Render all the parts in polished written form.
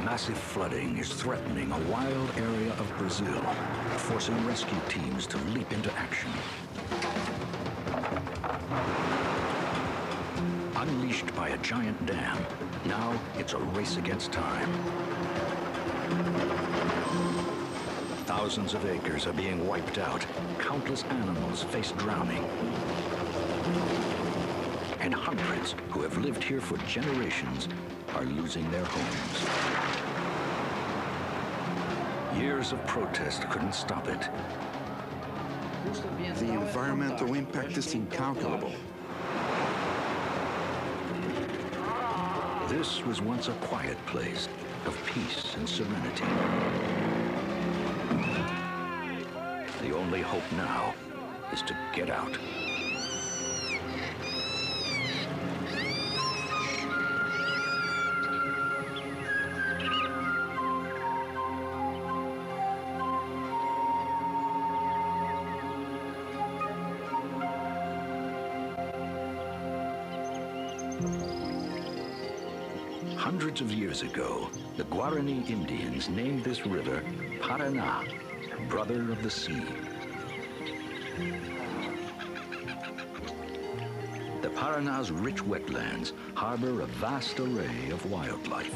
Massive flooding is threatening a wild area of Brazil, forcing rescue teams to leap into action. Unleashed by a giant dam, now it's a race against time. Thousands of acres are being wiped out. Countless animals face drowning. And hundreds who have lived here for generations are losing their homes. Years of protest couldn't stop it. The environmental impact is incalculable. This was once a quiet place of peace and serenity. The only hope now is to get out. Hundreds of years ago, the Guarani Indians named this river Paraná, brother of the sea. The Paraná's rich wetlands harbor a vast array of wildlife.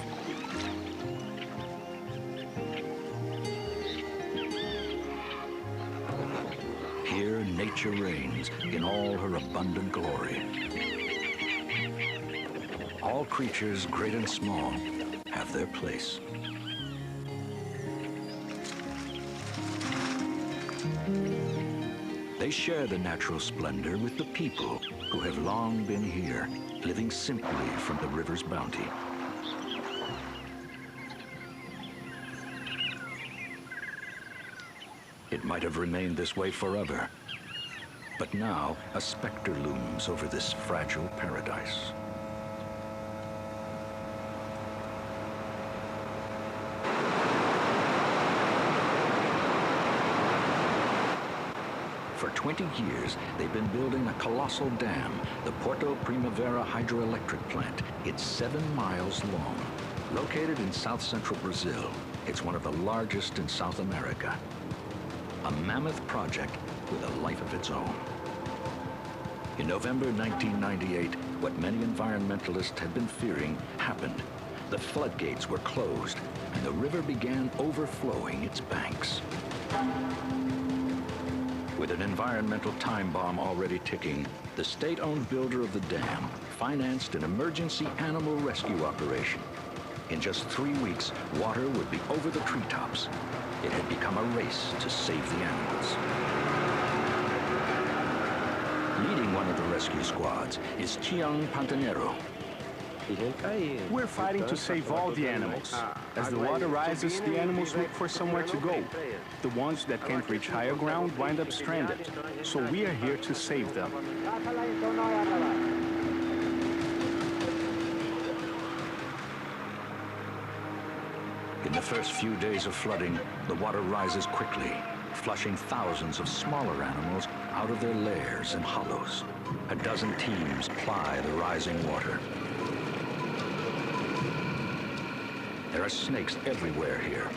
Here, nature reigns in all her abundant glory. All creatures, great and small, have their place. They share the natural splendor with the people who have long been here, living simply from the river's bounty. It might have remained this way forever, but now a specter looms over this fragile paradise. For 20 years, they've been building a colossal dam, the Porto Primavera hydroelectric plant. It's 7 miles long. Located in south-central Brazil, it's one of the largest in South America. A mammoth project with a life of its own. In November 1998, what many environmentalists had been fearing happened. The floodgates were closed, and the river began overflowing its banks. With an environmental time bomb already ticking, the state-owned builder of the dam financed an emergency animal rescue operation. In just 3 weeks, water would be over the treetops. It had become a race to save the animals. Leading one of the rescue squads is Tião Pantaneiro. We're fighting to save all the animals. As the water rises, the animals look for somewhere to go. The ones that can't reach higher ground wind up stranded. So we are here to save them. In the first few days of flooding, the water rises quickly, flushing thousands of smaller animals out of their lairs and hollows. A dozen teams ply the rising water. There are snakes everywhere here.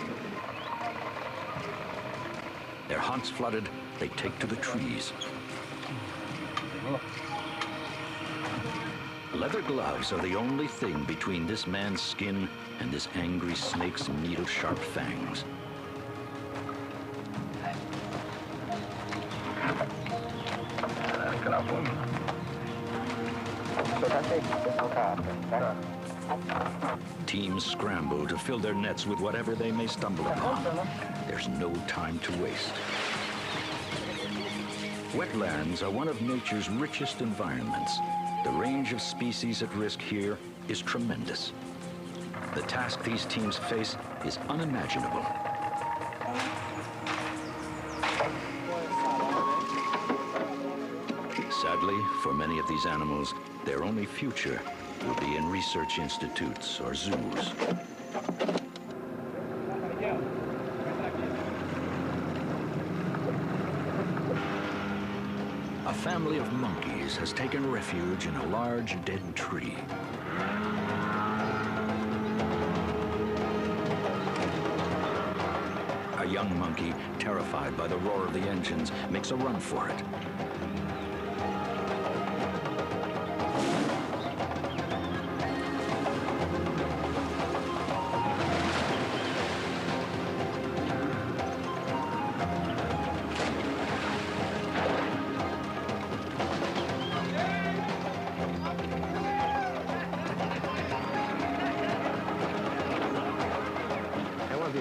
Their haunts flooded, they take to the trees. Leather gloves are the only thing between this man's skin and this angry snake's needle-sharp fangs. Teams scramble to fill their nets with whatever they may stumble upon. There's no time to waste. Wetlands are one of nature's richest environments. The range of species at risk here is tremendous. The task these teams face is unimaginable. Sadly, for many of these animals, their only future will be in research institutes or zoos. A family of monkeys has taken refuge in a large dead tree. young monkey, terrified by the roar of the engines, makes a run for it.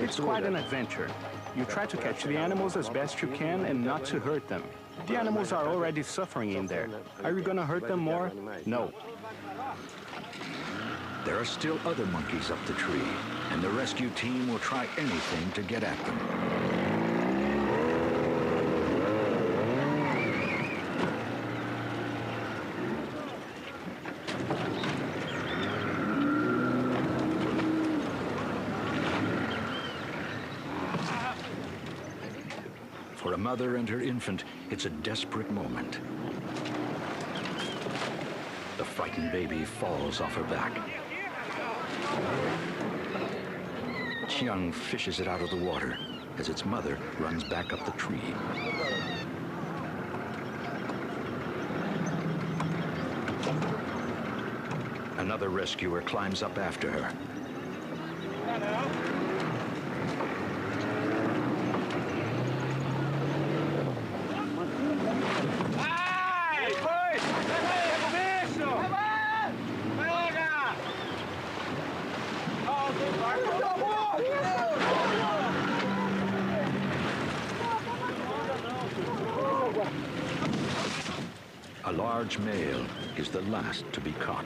It's quite an adventure. You try to catch the animals as best you can and not to hurt them. The animals are already suffering in there. Are you gonna hurt them more? No. There are still other monkeys up the tree, and the rescue team will try anything to get at them. For a mother and her infant, it's a desperate moment. The frightened baby falls off her back. Chiang fishes it out of the water as its mother runs back up the tree. Another rescuer climbs up after her. A large male is the last to be caught.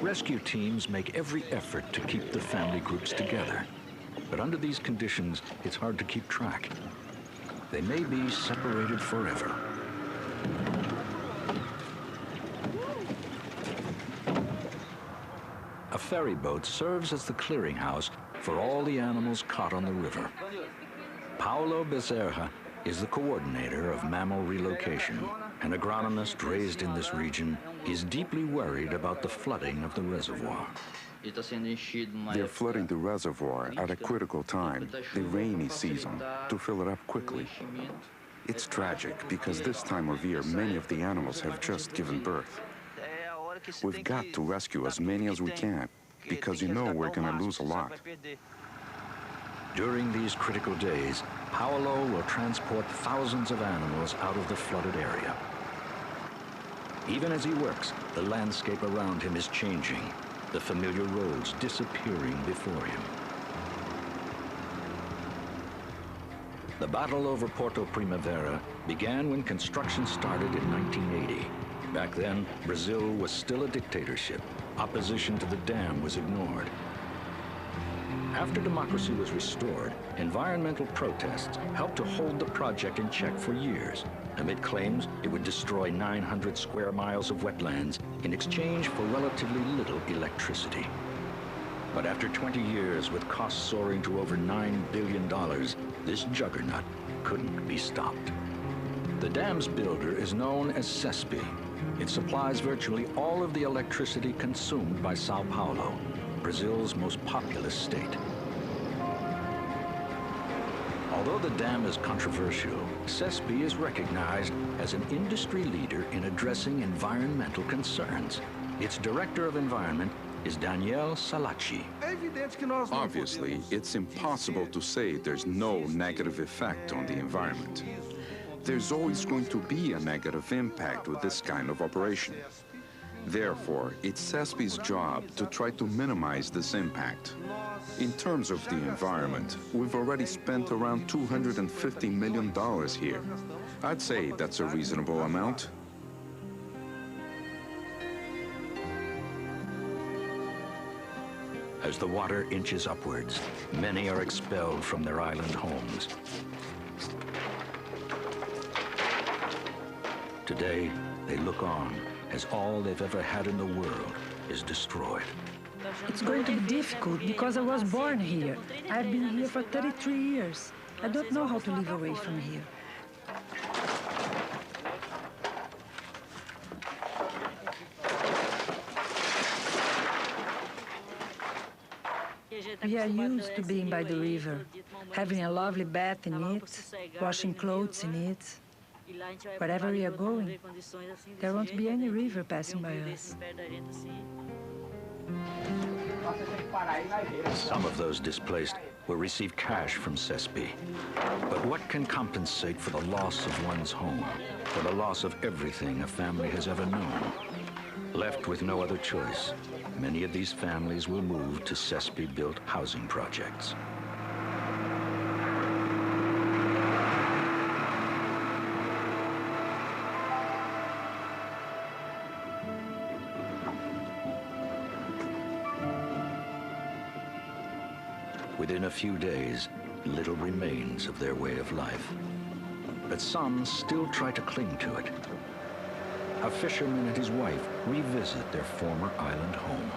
Rescue teams make every effort to keep the family groups together. But under these conditions, it's hard to keep track. They may be separated forever. A ferry boat serves as the clearinghouse for all the animals caught on the river. Paulo Bezerra is the coordinator of mammal relocation. An agronomist raised in this region is deeply worried about the flooding of the reservoir. They're flooding the reservoir at a critical time, the rainy season, to fill it up quickly. It's tragic because this time of year, many of the animals have just given birth. We've got to rescue as many as we can, because you know we're going to lose a lot. During these critical days, Paulo will transport thousands of animals out of the flooded area. Even as he works, the landscape around him is changing, the familiar roads disappearing before him. The battle over Porto Primavera began when construction started in 1980. Back then, Brazil was still a dictatorship. Opposition to the dam was ignored. After democracy was restored, environmental protests helped to hold the project in check for years, amid claims it would destroy 900 square miles of wetlands in exchange for relatively little electricity. But after 20 years, with costs soaring to over $9 billion, this juggernaut couldn't be stopped. The dam's builder is known as CESP. It supplies virtually all of the electricity consumed by Sao Paulo, Brazil's most populous state. Although the dam is controversial, CESP is recognized as an industry leader in addressing environmental concerns. Its director of environment is Daniel Salacci. Obviously, it's impossible to say there's no negative effect on the environment. There's always going to be a negative impact with this kind of operation. Therefore, it's CESP's job to try to minimize this impact. In terms of the environment, we've already spent around $250 million here. I'd say that's a reasonable amount. As the water inches upwards, many are expelled from their island homes. Today, they look on as all they've ever had in the world is destroyed. It's going to be difficult because I was born here. I've been here for 33 years. I don't know how to live away from here. We are used to being by the river, having a lovely bath in it, washing clothes in it. Wherever we are going, there won't be any river passing by us. Some of those displaced will receive cash from CESPI. But what can compensate for the loss of one's home, for the loss of everything a family has ever known? Left with no other choice, many of these families will move to CESPI-built housing projects. Within a few days, little remains of their way of life. But some still try to cling to it. A fisherman and his wife revisit their former island home.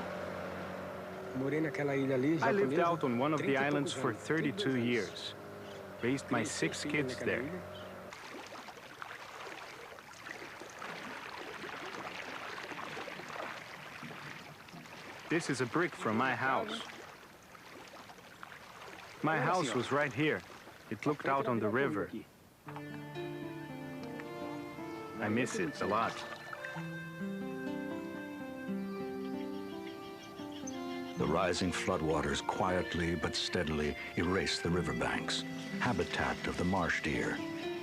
I lived out on one of the islands for 32 years. Raised my 6 kids there. This is a brick from my house. My house was right here. It looked out on the river. I miss it a lot. The rising floodwaters quietly but steadily erase the riverbanks, habitat of the marsh deer,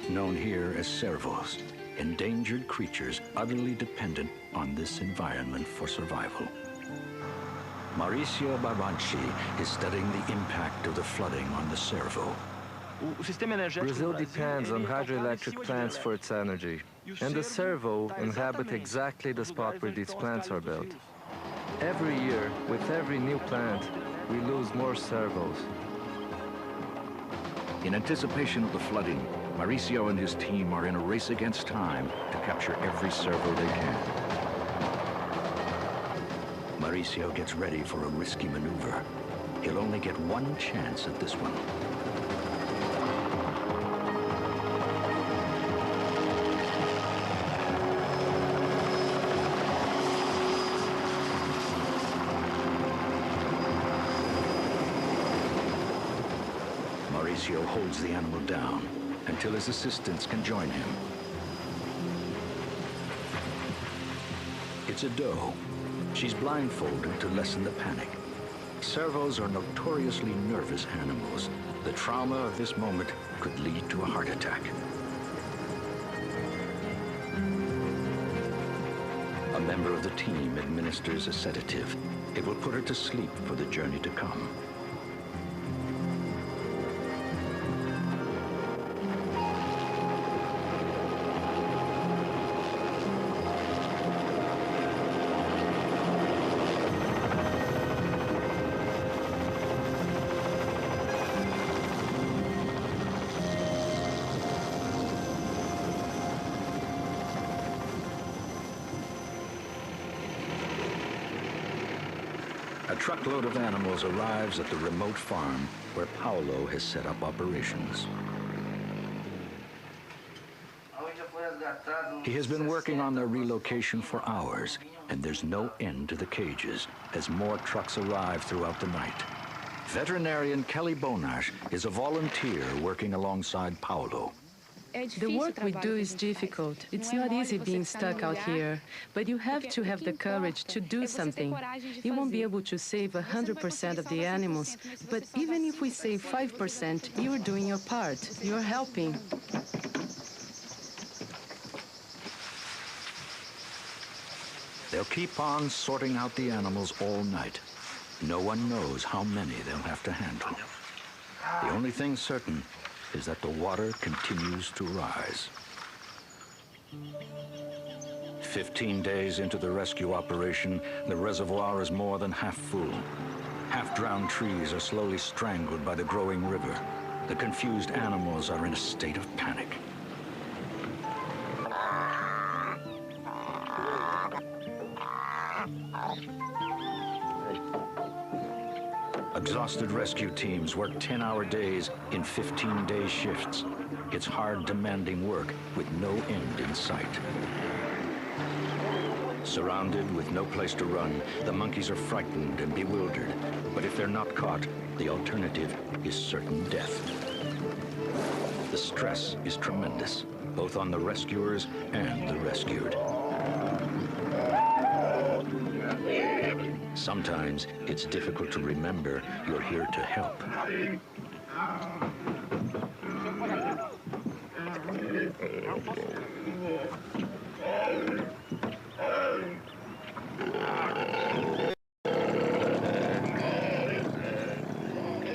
known here as cervos, endangered creatures utterly dependent on this environment for survival. Mauricio Barbanchi is studying the impact of the flooding on the cervo. Brazil depends on hydroelectric plants for its energy, and the cervo inhabit exactly the spot where these plants are built. Every year, with every new plant, we lose more cervos. In anticipation of the flooding, Mauricio and his team are in a race against time to capture every cervo they can. Mauricio gets ready for a risky maneuver. He'll only get one chance at this one. Mauricio holds the animal down until his assistants can join him. It's a doe. She's blindfolded to lessen the panic. Cervos are notoriously nervous animals. The trauma of this moment could lead to a heart attack. A member of the team administers a sedative. It will put her to sleep for the journey to come. A truckload of animals arrives at the remote farm where Paulo has set up operations. He has been working on their relocation for hours, and there's no end to the cages as more trucks arrive throughout the night. Veterinarian Kelly Bonash is a volunteer working alongside Paulo. The work we do is difficult. It's not easy being stuck out here, but you have to have the courage to do something. You won't be able to save 100% of the animals, but even if we save 5%, you're doing your part. You're helping. They'll keep on sorting out the animals all night. No one knows how many they'll have to handle. The only thing certain is that the water continues to rise. 15 days into the rescue operation, the reservoir is more than half full. Half-drowned trees are slowly strangled by the growing river. The confused animals are in a state of panic. Exhausted rescue teams work 10-hour days in 15-day shifts. It's hard, demanding work with no end in sight. Surrounded with no place to run, the monkeys are frightened and bewildered. But if they're not caught, the alternative is certain death. The stress is tremendous, both on the rescuers and the rescued. Sometimes it's difficult to remember you're here to help.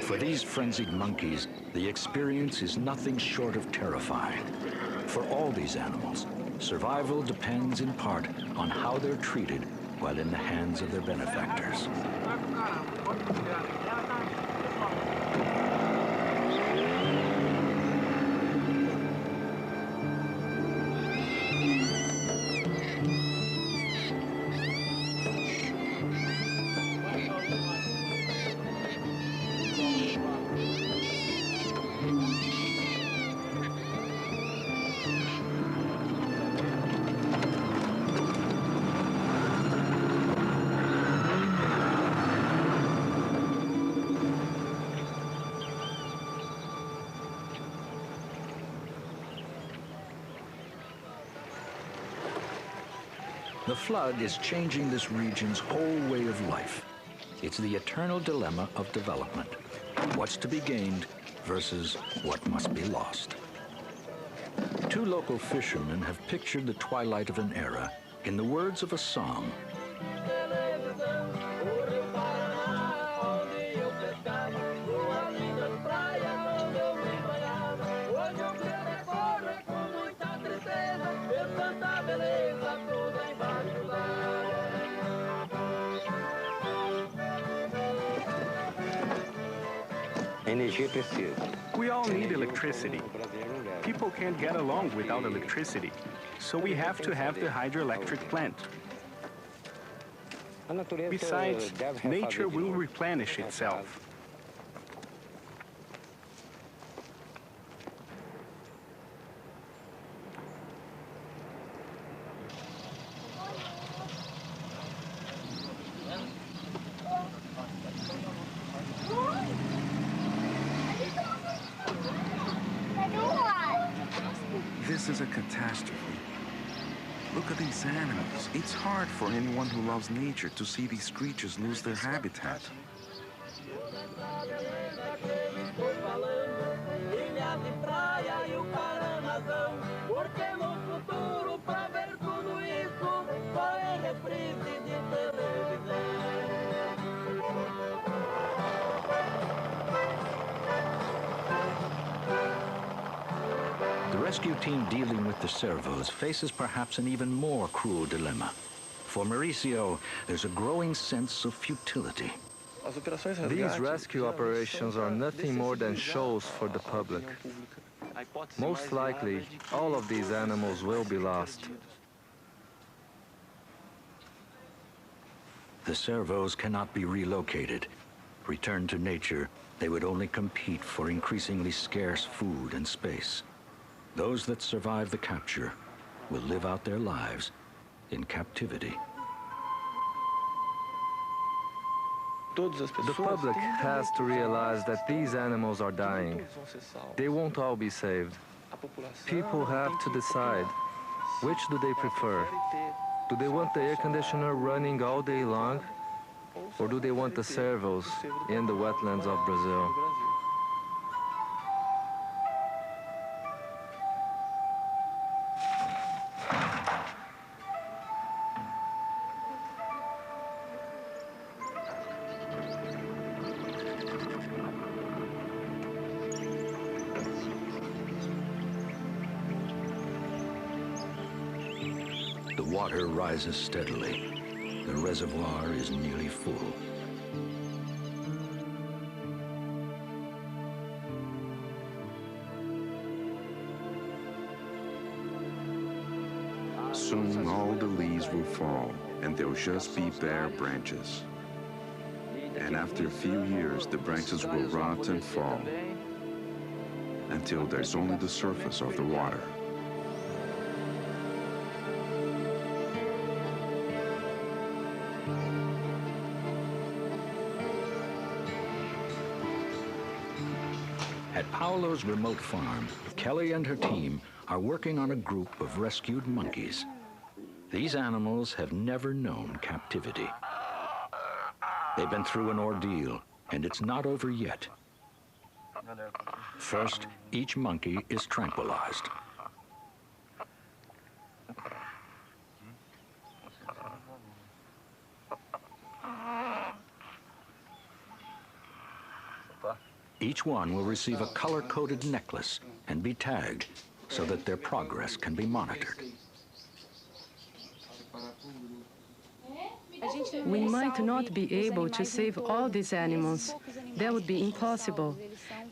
For these frenzied monkeys, the experience is nothing short of terrifying. For all these animals, survival depends in part on how they're treated while in the hands of their benefactors. The flood is changing this region's whole way of life. It's the eternal dilemma of development. What's to be gained versus what must be lost. Two local fishermen have pictured the twilight of an era in the words of a song. We all need electricity. People can't get along without electricity, so we have to have the hydroelectric plant. Besides, nature will replenish itself. This is a catastrophe. Look at these animals. It's hard for anyone who loves nature to see these creatures lose their habitat. The rescue team dealing with the servos faces perhaps an even more cruel dilemma. For Mauricio, there's a growing sense of futility. These rescue operations are nothing more than shows for the public. Most likely, all of these animals will be lost. The servos cannot be relocated. Returned to nature, they would only compete for increasingly scarce food and space. Those that survive the capture will live out their lives in captivity. The public has to realize that these animals are dying. They won't all be saved. People have to decide, which do they prefer? Do they want the air conditioner running all day long? Or do they want the servos in the wetlands of Brazil? The water rises steadily. The reservoir is nearly full. Soon all the leaves will fall, and there'll just be bare branches. And after a few years, the branches will rot and fall until there's only the surface of the water. At Paolo's remote farm, Kelly and her team are working on a group of rescued monkeys. These animals have never known captivity. They've been through an ordeal, and it's not over yet. First, each monkey is tranquilized. Each one will receive a color-coded necklace and be tagged so that their progress can be monitored. We might not be able to save all these animals. That would be impossible.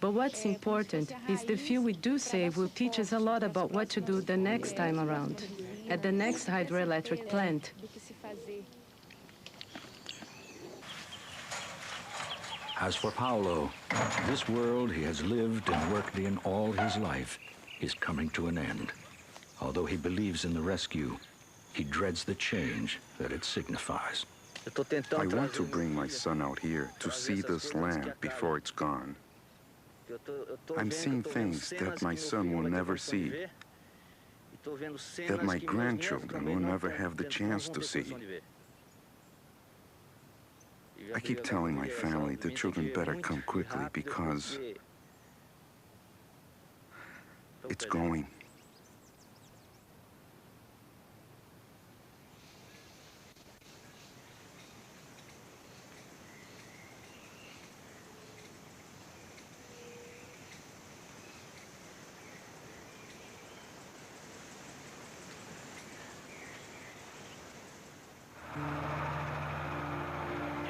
But what's important is the few we do save will teach us a lot about what to do the next time around, at the next hydroelectric plant. As for Paolo, this world he has lived and worked in all his life is coming to an end. Although he believes in the rescue, he dreads the change that it signifies. I want to bring my son out here to see this land before it's gone. I'm seeing things that my son will never see, that my grandchildren will never have the chance to see. I keep telling my family the children better come quickly because it's going.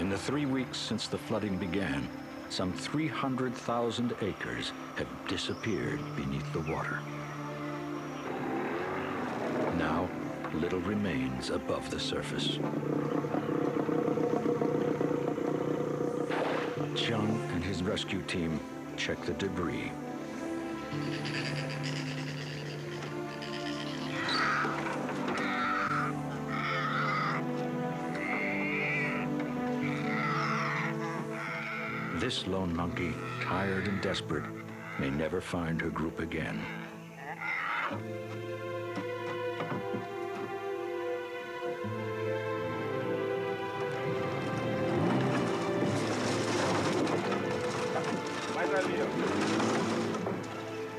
In the 3 weeks since the flooding began, some 300,000 acres have disappeared beneath the water. Now, little remains above the surface. Chung and his rescue team check the debris. This lone monkey, tired and desperate, may never find her group again.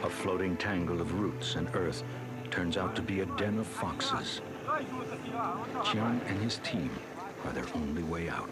A floating tangle of roots and earth turns out to be a den of foxes. Chiang and his team are their only way out.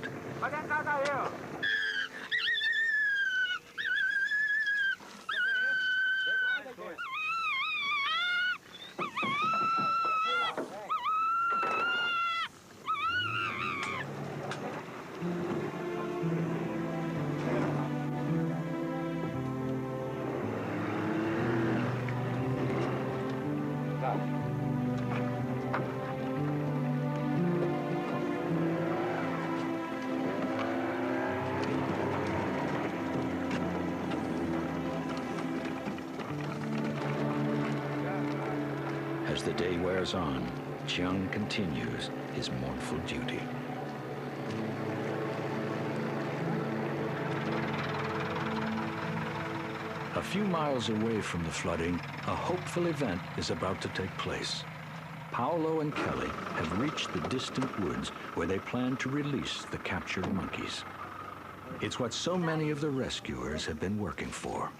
As the day wears on, Chiang continues his mournful duty. A few miles away from the flooding, a hopeful event is about to take place. Paolo and Kelly have reached the distant woods where they plan to release the captured monkeys. It's what so many of the rescuers have been working for.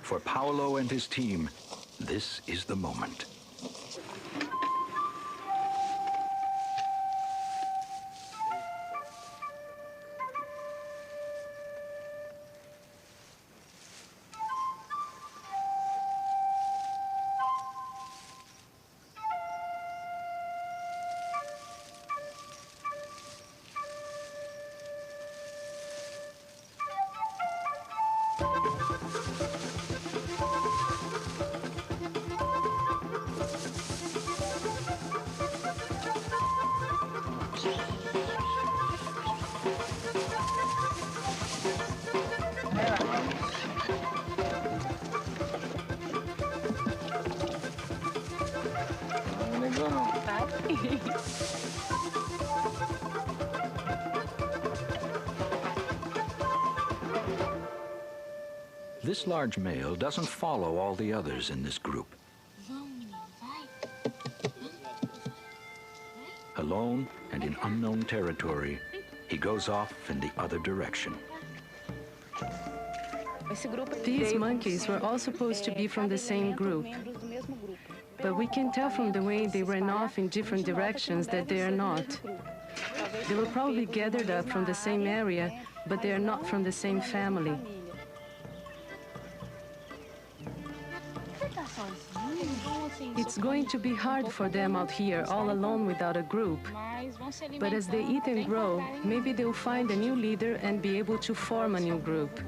For Paolo and his team, this is the moment. This large male doesn't follow all the others in this group. Alone and in unknown territory, he goes off in the other direction. These monkeys were all supposed to be from the same group, but we can tell from the way they ran off in different directions that they are not. They were probably gathered up from the same area, but they are not from the same family. It's going to be hard for them out here all alone without a group. But as they eat and grow, maybe they'll find a new leader and be able to form a new group.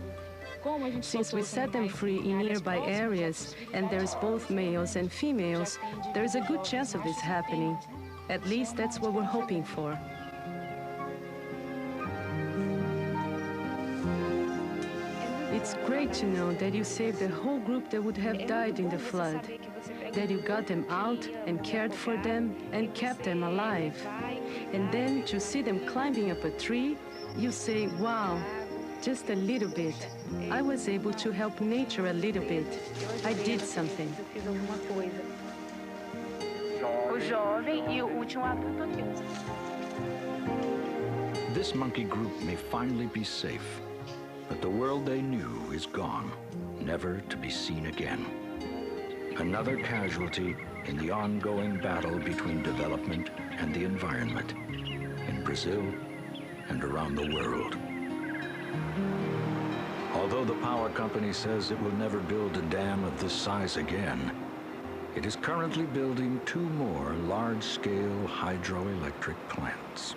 Since we set them free in nearby areas, and there's both males and females, there's a good chance of this happening. At least that's what we're hoping for. It's great to know that you saved the whole group that would have died in the flood, that you got them out and cared for them and kept them alive. And then to see them climbing up a tree, you say, wow, just a little bit. I was able to help nature a little bit. I did something. This monkey group may finally be safe, but the world they knew is gone, never to be seen again. Another casualty in the ongoing battle between development and the environment in Brazil and around the world. Although the power company says it will never build a dam of this size again, it is currently building 2 more large-scale hydroelectric plants.